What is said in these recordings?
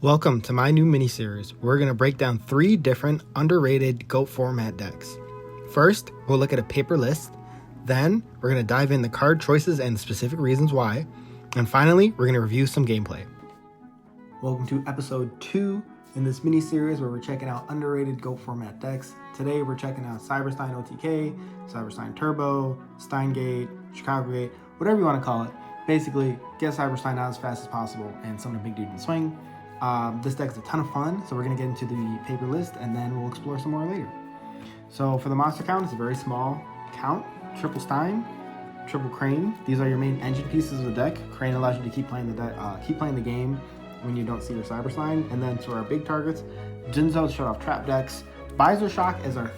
Welcome to my new mini-series. We're going to break down 3 different underrated GOAT format decks. First, we'll look at a paper list. Then, we're going to dive in the card choices and the specific reasons why. And finally, we're going to review some gameplay. Welcome to episode 2 in this mini-series where we're checking out underrated GOAT format decks. Today, we're checking out Cyberstein OTK, Cyberstein Turbo, Steingate, Chicago Gate, whatever you want to call it. Basically, get Cyberstein out as fast as possible and summon a big dude in swing. This deck is a ton of fun, so we're going to get into the paper list and then we'll explore some more later. So for the monster count, it's a very small count. Triple Stein, Triple Crane. These are your main engine pieces of the deck. Crane allows you to keep playing the game when you don't see your Cyberstein. And then to our big targets, Jinzo to shut off trap decks. Visor Shock is our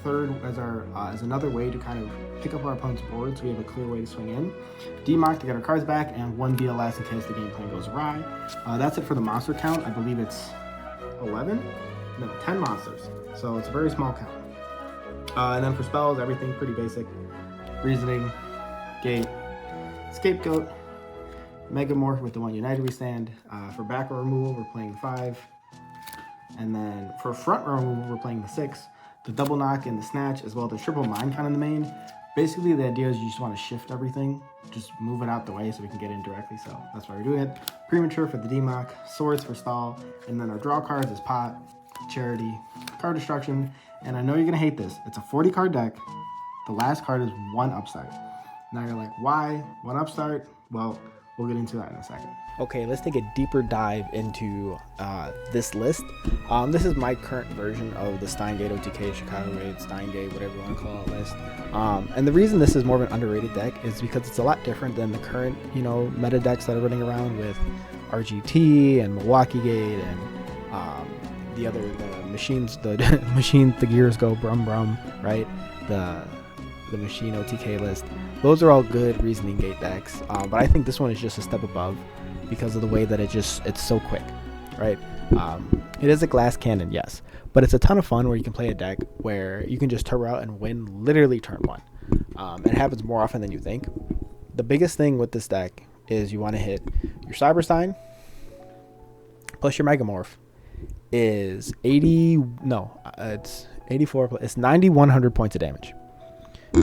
is another way to kind of pick up our opponent's board, so we have a clear way to swing in. D-Mock to get our cards back, and 1 BLS in case the game plan goes awry. That's it for the monster count. I believe it's 10 monsters. So it's a very small count. And then for spells, everything pretty basic. Reasoning, Gate, Scapegoat, Megamorph with the 1 United Restand. For back row removal, we're playing 5. And then for front row removal, we're playing the 6. The Double Knock and the Snatch, as well as the Triple Mind Con in the main. Basically, the idea is you just want to shift everything. Just move it out the way so we can get in directly. So that's why we're doing it. Premature for the D-Mock, Swords for stall. And then our draw cards is Pot, Charity, Card Destruction. And I know you're going to hate this. It's a 40 card deck. The last card is 1 Upstart. Now you're like, why 1 Upstart? Well, we'll get into that in a second. Okay, let's take a deeper dive into this list. This is my current version of the Steingate OTK, Chicago Gate, Steingate, whatever you want to call it list. And the reason this is more of an underrated deck is because it's a lot different than the current, meta decks that are running around with RGT and Milwaukee Gate and the machines, the gears go brum brum, right? The machine OTK list. Those are all good reasoning gate decks, but I think this one is just a step above because of the way that it's so quick, right? It is a glass cannon, yes, but it's a ton of fun where you can play a deck where you can just turbo out and win literally turn 1. It happens more often than you think. The biggest thing with this deck is you want to hit your Cyberstein plus your Megamorph is it's 84, it's 9,100 points of damage.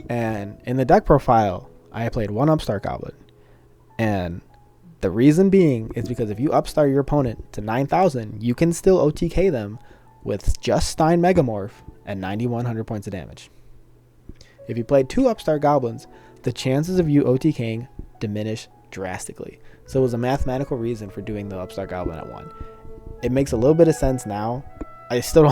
And in the deck profile, I played 1 Upstart Goblin. And the reason being is because if you upstart your opponent to 9,000, you can still OTK them with just Stein Megamorph at 9,100 points of damage. If you played 2 Upstart Goblins, the chances of you OTKing diminish drastically. So it was a mathematical reason for doing the Upstart Goblin at 1. It makes a little bit of sense now. I still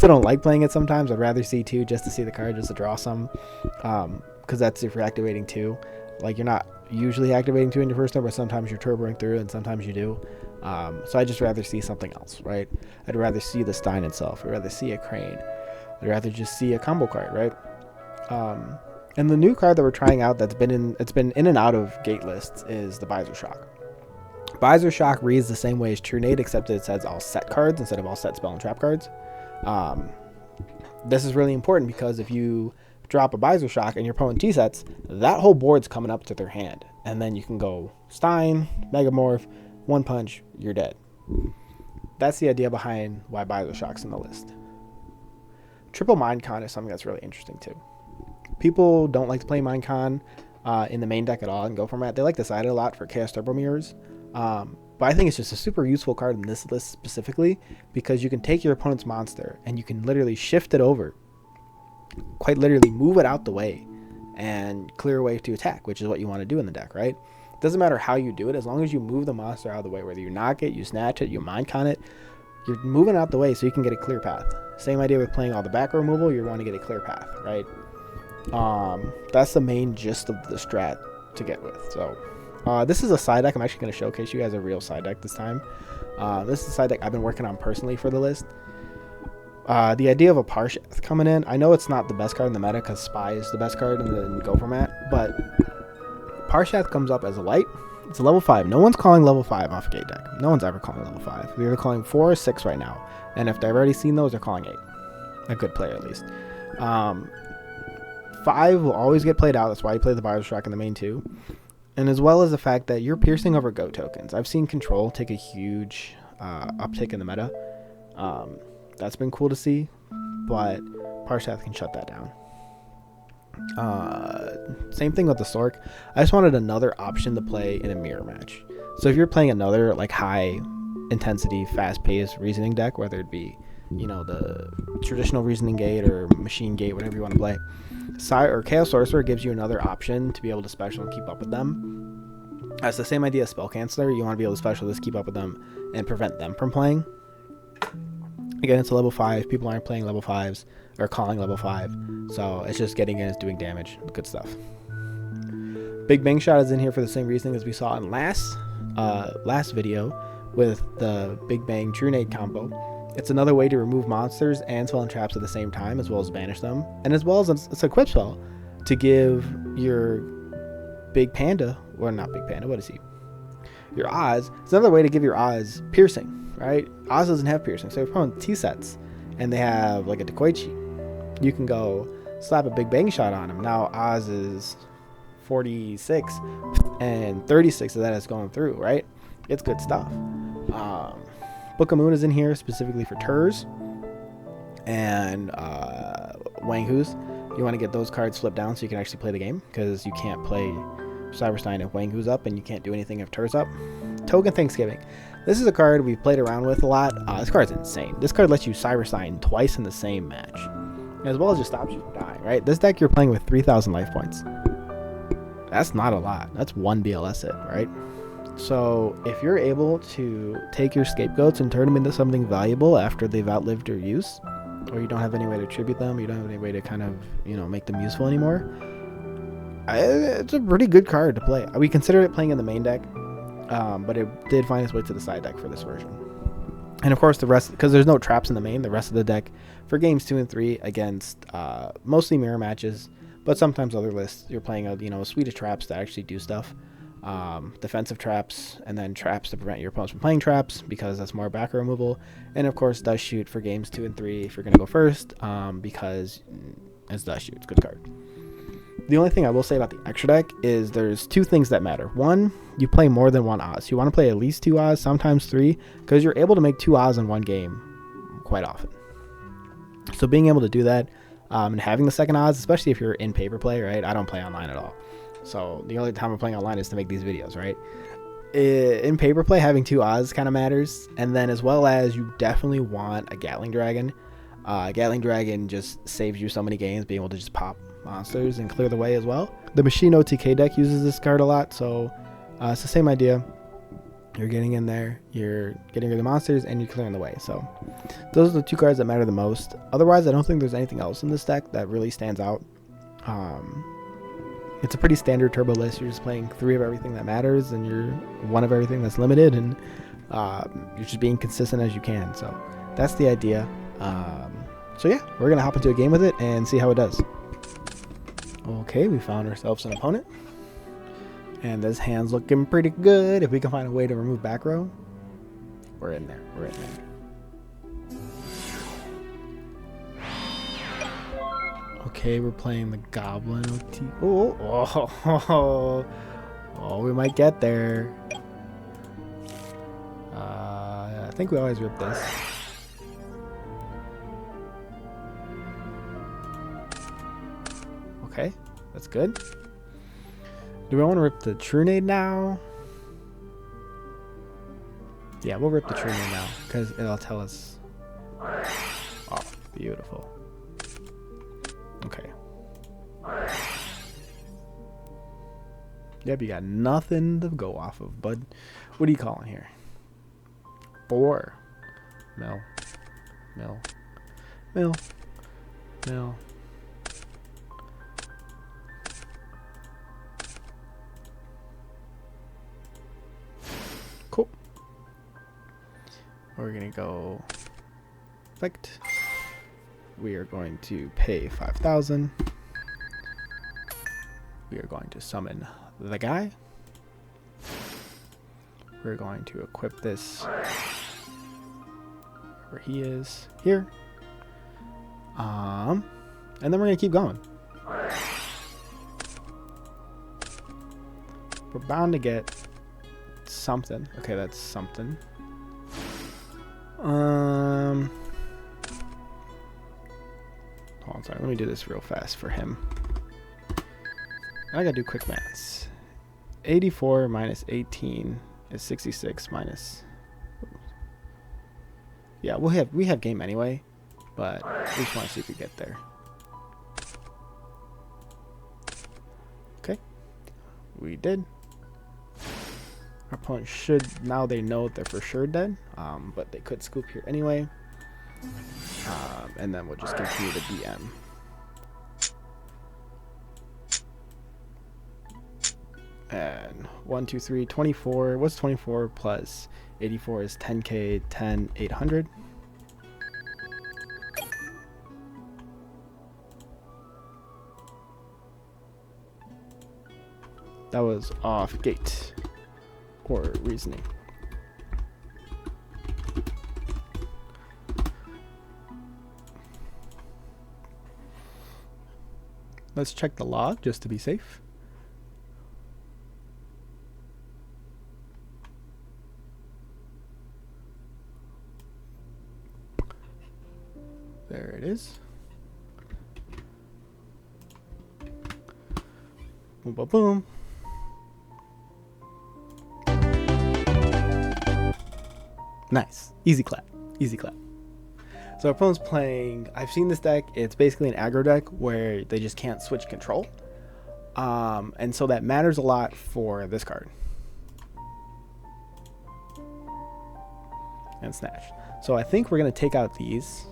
don't like playing it sometimes. I'd rather see 2 just to see the card, just to draw some, because that's if you're activating 2. Like, you're not usually activating 2 in your first turn, but sometimes you're turboing through and sometimes you do. So I just rather see something else, right? I'd rather see the Stein itself. I'd rather see a Crane. I'd rather just see a combo card, right? And the new card that we're trying out it's been in and out of gate lists is the Visor Shock. Visor Shock reads the same way as True Nade, except that it says all set cards instead of all set spell and trap cards. This is really important because if you drop a Visor Shock and your opponent T-sets, that whole board's coming up to their hand. And then you can go Stein, Megamorph, 1 punch, you're dead. That's the idea behind why Visor Shock's in the list. Triple Mind Con is something that's really interesting too. People don't like to play Mind Con in the main deck at all and go format. They like to side it a lot for Chaos Turbo Mirrors. But I think it's just a super useful card in this list specifically because you can take your opponent's monster and you can literally shift it over, quite literally move it out the way and clear a way to attack, which is what you want to do in the deck, right? It doesn't matter how you do it, as long as you move the monster out of the way, whether you knock it, you snatch it, you mind con it, you're moving out the way so you can get a clear path. Same idea with playing all the back row removal, you want to get a clear path, right? That's the main gist of the strat to get with. So this is a side deck. I'm actually going to showcase you guys a real side deck this time. This is a side deck I've been working on personally for the list. The idea of a Parshath coming in, I know it's not the best card in the meta because Spy is the best card in the Go format, but Parshath comes up as a light. It's a level 5. No one's calling level 5 off a gate deck. No one's ever calling level 5. They're either calling 4 or 6 right now. And if they've already seen those, they're calling 8. A good player, at least. 5 will always get played out. That's why you play the Visor Shock in the main 2. And as well as the fact that you're piercing over GO tokens. I've seen Control take a huge uptick in the meta. That's been cool to see, but Parshath can shut that down. Same thing with the Sork. I just wanted another option to play in a mirror match. So if you're playing another like high intensity, fast-paced reasoning deck, whether it be, you know, the traditional reasoning gate or machine gate, whatever you want to play, or Chaos Sorcerer gives you another option to be able to special and keep up with them. That's the same idea as Spell Canceller. You want to be able to special this, keep up with them, and prevent them from playing. Again, it's a level 5. People aren't playing level 5s or calling level 5, so it's just getting in, it's doing damage. Good stuff. Big Bang Shot is in here for the same reasoning as we saw in last video with the Big Bang True Nade combo. It's another way to remove monsters and spell and traps at the same time, as well as banish them, and as well as it's a equip spell to give your Big Panda, or not Big Panda, what is he? Your Oz. It's another way to give your Oz piercing, right? Oz doesn't have piercing, so if you're playing T-sets and they have like a Decoichi, you can go slap a Big Bang Shot on him. Now Oz is 46 and 36 of that is going through, right? It's good stuff. Book of Moon is in here specifically for Turs and Wang Hus. You want to get those cards flipped down so you can actually play the game, because you can't play Cyberstein if Wang Hu's up, and you can't do anything if Tur's up. Token Thanksgiving. This is a card we've played around with a lot. This card's insane. This card lets you Cyberstein twice in the same match, as well as just stops you from dying, right? This deck you're playing with 3,000 life points. That's not a lot. That's one BLS hit, right? So if you're able to take your scapegoats and turn them into something valuable after they've outlived their use, or you don't have any way to tribute them, you don't have any way to kind of, you know, make them useful anymore, it's a pretty good card to play. We considered it playing in the main deck, but it did find its way to the side deck for this version. And of course the rest, because there's no traps in the main, the rest of the deck for games 2 and 3 against mostly mirror matches, but sometimes other lists, you're playing a suite of traps that actually do stuff. Defensive traps, and then traps to prevent your opponents from playing traps, because that's more back row removal. And of course Dust Shoot for games 2 and 3 if you're going to go first, because it's Dust Shoot. It's a good card. The only thing I will say about the extra deck is there's 2 things that matter. One, you play more than 1 Oz. You want to play at least 2 Oz, sometimes 3, because you're able to make 2 Oz in one game quite often. So being able to do that, and having the second Oz, especially if you're in paper play, right? I don't play online at all. So the only time I'm playing online is to make these videos, right? In paper play, having 2 Oz kind of matters. And then as well as you definitely want a Gatling Dragon. Gatling Dragon just saves you so many games, being able to just pop monsters and clear the way as well. The Machine OTK deck uses this card a lot, so it's the same idea. You're getting in there, you're getting rid of the monsters, and you're clearing the way. So those are the 2 cards that matter the most. Otherwise, I don't think there's anything else in this deck that really stands out. It's a pretty standard turbo list. You're just playing 3 of everything that matters, and you're 1 of everything that's limited, and you're just being consistent as you can. So that's the idea. So yeah, we're gonna hop into a game with it and see how it does. Okay, we found ourselves an opponent, and this hand's looking pretty good. If we can find a way to remove back row, we're in there. We're in there. Okay, we're playing the Goblin OT. Oh, we might get there. I think we always rip this. Okay, that's good. Do we want to rip the True Nade now? Yeah, we'll rip the True Nade now, because it'll tell us. Oh, beautiful. Okay. Yep, you got nothing to go off of, bud. What are you calling here? 4. Mill. Cool. We're gonna go effect. We are going to pay 5,000. We are going to summon the guy. We're going to equip this where he is here. And then we're gonna keep going. We're bound to get something. Okay, that's something. Hold on, sorry. Let me do this real fast for him. I gotta do quick maths. 84 minus 18 is 66 minus. Yeah, we have game anyway, but we just want to see if we get there. Okay, we did. Our opponent should, now they know they're for sure dead, but they could scoop here anyway. And then we'll just continue the DM. And 1, 2, 3, 24. What's 24 plus 84 is 10k, 10, 800. That was off gate or reasoning. Let's check the log just to be safe. There it is. Boom, boom, boom. Nice. Easy clap. Easy clap. So our opponent's playing, I've seen this deck, it's basically an aggro deck where they just can't switch control. And so that matters a lot for this card. And Snatch. So I think we're going to take out these.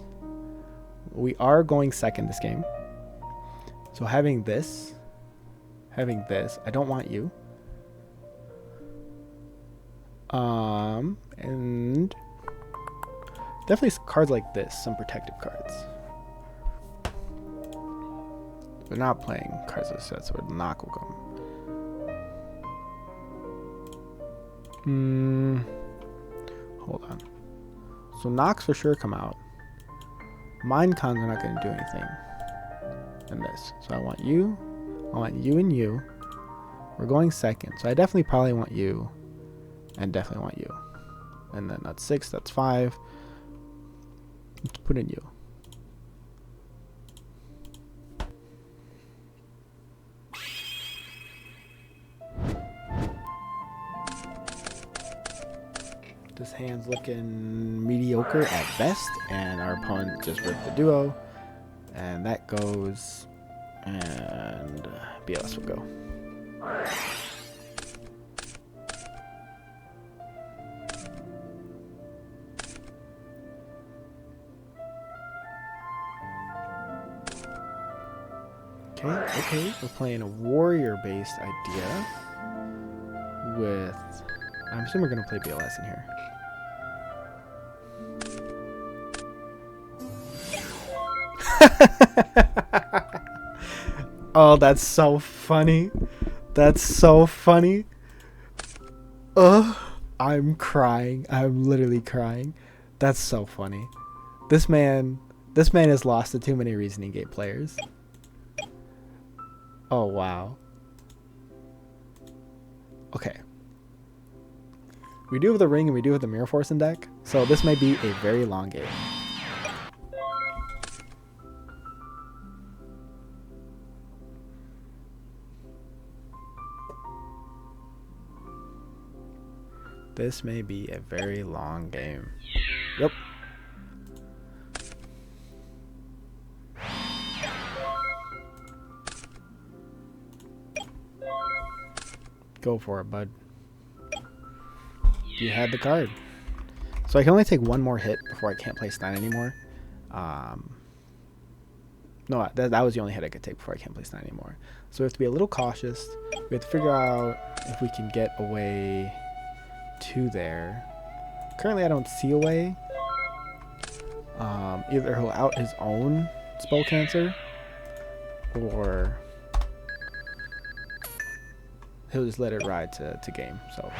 We are going second this game. So having this, I don't want you. And definitely cards like this, some protective cards. We're not playing cards like that, so a knock will come. Hold on. So knocks for sure come out. Mind cons are not going to do anything in this. So I want you, and you. We're going second, so I definitely probably want you, and definitely want you. And then that's 6, that's 5. Let's put in you. This hand's looking mediocre at best, and our opponent just ripped the duo, and that goes, and BLS will go. Okay, we're playing a warrior-based idea with, I'm assuming we're going to play BLS in here. Oh, that's so funny. That's so funny. I'm crying. I'm literally crying. That's so funny. This man has lost to too many reasoning gate players. Oh, wow. Okay. We do have the ring and we do have the mirror force in deck, so this may be a very long game. This may be a very long game. Yep. Go for it, bud. You had the card. So I can only take one more hit before I can't play Stein anymore. No, that was the only hit I could take before I can't play Stein anymore. So we have to be a little cautious. We have to figure out if we can get away to there. Currently I don't see a way. Either he'll out his own spell cancer, or he'll just let it ride to game. So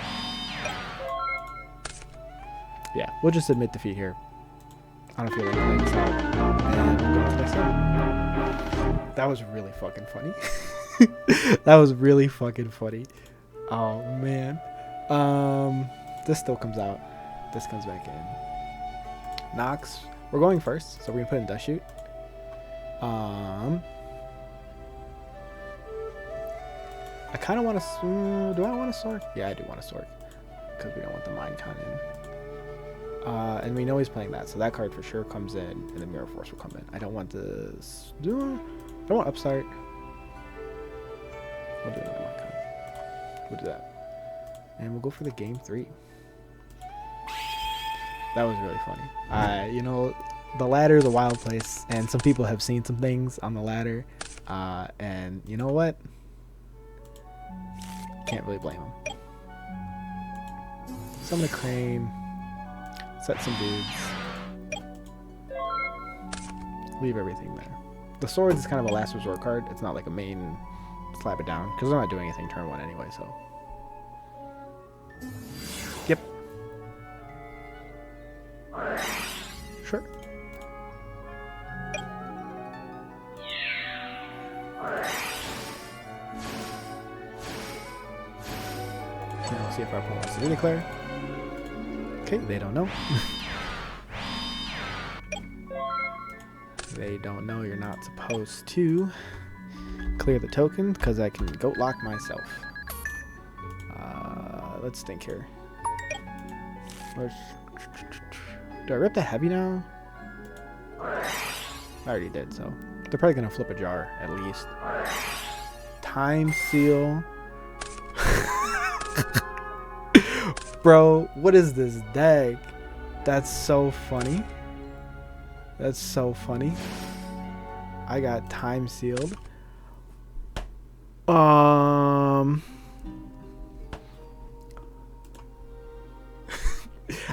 yeah, we'll just admit defeat here. I don't feel like playing this out. And we'll go to the next time. That was really fucking funny. That was really fucking funny. Oh man. This still comes out. This comes back in. Nox. We're going first, so we're gonna put in Dust Shoot. I kind of want to. Do I want a sword? Yeah, I do want a sword because we don't want the Mind Cannon. And we know he's playing that, so that card for sure comes in, and the Mirror Force will come in. I don't want this. I don't want Upstart. We'll do another Mind Cannon. We'll do that, and we'll go for the game 3. That was really funny. You know, the ladder is a wild place, and some people have seen some things on the ladder, and you know what? Can't really blame them. So I'm gonna Crane, set some dudes, leave everything there. The Swords is kind of a last resort card. It's not like a main slap it down, because I'm not doing anything turn 1 anyway, so. Yep. Sure. Now we'll see if our opponent wants to declare. Okay, they don't know. They don't know you're not supposed to clear the token because I can goat lock myself. Let's think here. Do I rip the heavy now? I already did, so they're probably gonna flip a jar at least. Time Seal. Bro, what is this deck? That's so funny. That's so funny. I got Time Sealed.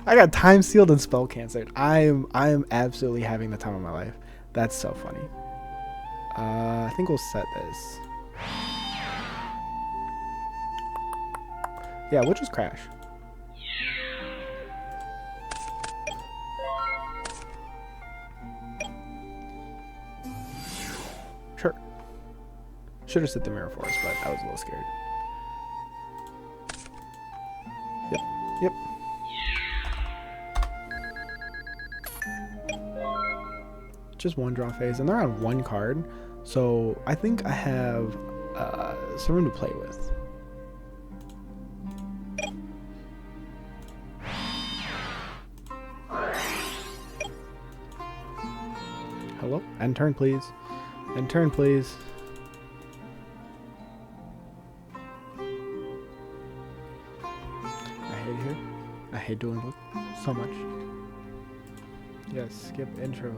I got Time Sealed and Spell Canceled. I am absolutely having the time of my life. That's so funny. I think we'll set this. Yeah, we'll just crash. Sure. Should have set the Mirror Force, but I was a little scared. Yep. Yep. Just one draw phase, and they're on one card, so I think I have some room to play with. Hello? End turn, please. End turn, please. I hate it here. I hate dueling book so much. Yes, skip intro.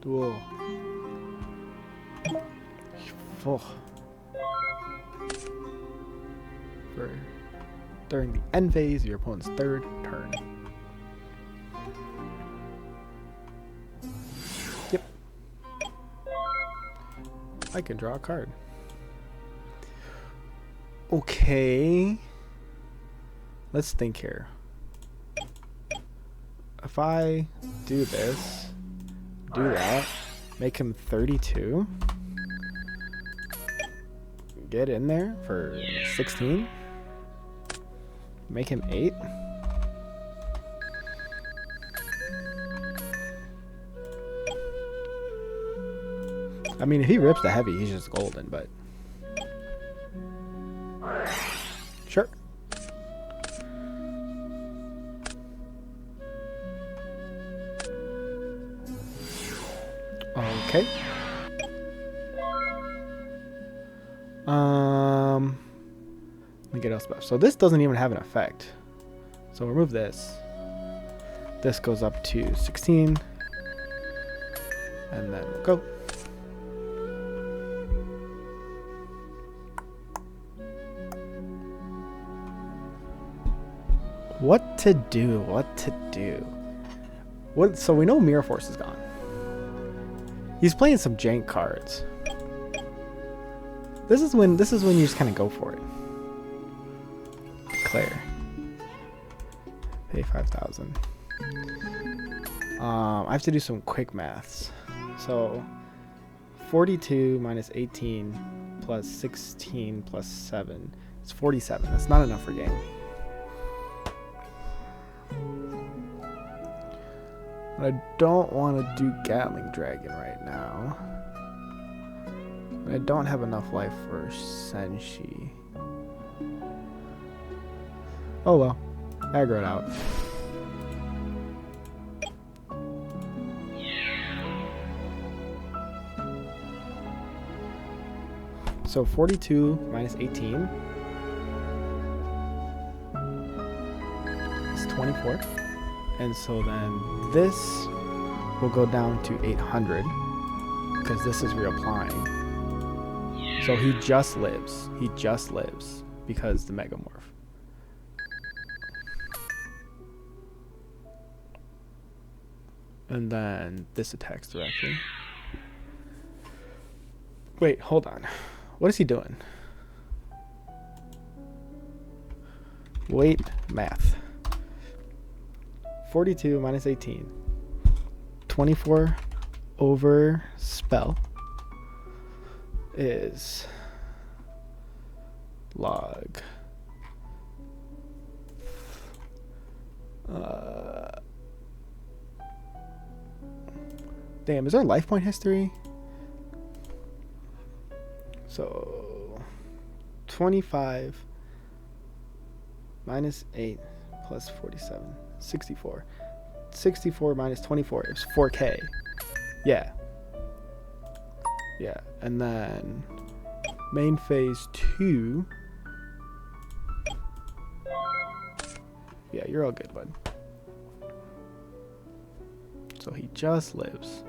Duel. Oh. During the end phase, your opponent's third turn. Yep. I can draw a card. Okay. Let's think here. If I do this, do that, make him 32, get in there for 16, make him 8. I mean, if he rips the heavy, he's just golden, but sure. Okay. Let me get else back. So this doesn't even have an effect. So remove this. This goes up to 16. And then we'll go. What to do? What to do? What? So we know Mirror Force is gone. He's playing some jank cards. This is when you just kind of go for it. Declare. Pay 5,000. I have to do some quick maths. So 42 minus 18 plus 16 plus 7. It's 47. That's not enough for game. I don't want to do Gatling Dragon right now. I don't have enough life for Senshi. Oh well. Aggro it out. So 42 minus 18 is 24. And so then this will go down to 800 because this is reapplying. So he just lives. He just lives because the Megamorph. And then this attacks directly. Wait, hold on. What is he doing? Wait, math. 42 minus 18. 24 over spell is log. Damn, is there life point history? So 25 minus 8 plus 47. 64. 64 minus 24 is 4K. Yeah. Yeah. And then main phase 2. Yeah, you're all good, bud. So he just lives.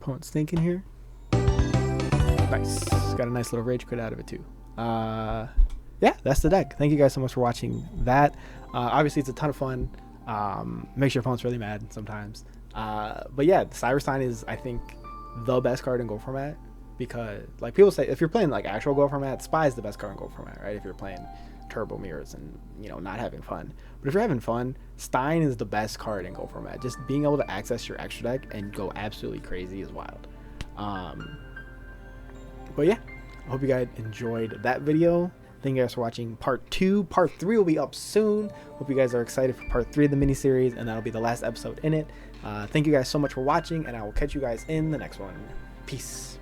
Opponent's thinking here. Nice. Got a nice little rage crit out of it too. Yeah, that's the deck. Thank you guys so much for watching that. Obviously, it's a ton of fun. Makes your opponents really mad sometimes. But yeah, Cyberstein is, I think, the best card in Go format because, like people say, if you're playing like actual Go format, Spy is the best card in Go format, right? If you're playing Turbo Mirrors and not having fun. But if you're having fun, Stein is the best card in Go format. Just being able to access your extra deck and go absolutely crazy is wild. But yeah, I hope you guys enjoyed that video. Thank you guys for watching part 2. Part 3 will be up soon. Hope you guys are excited for part 3 of the miniseries, and that'll be the last episode in it. Thank you guys so much for watching, and I will catch you guys in the next one. Peace.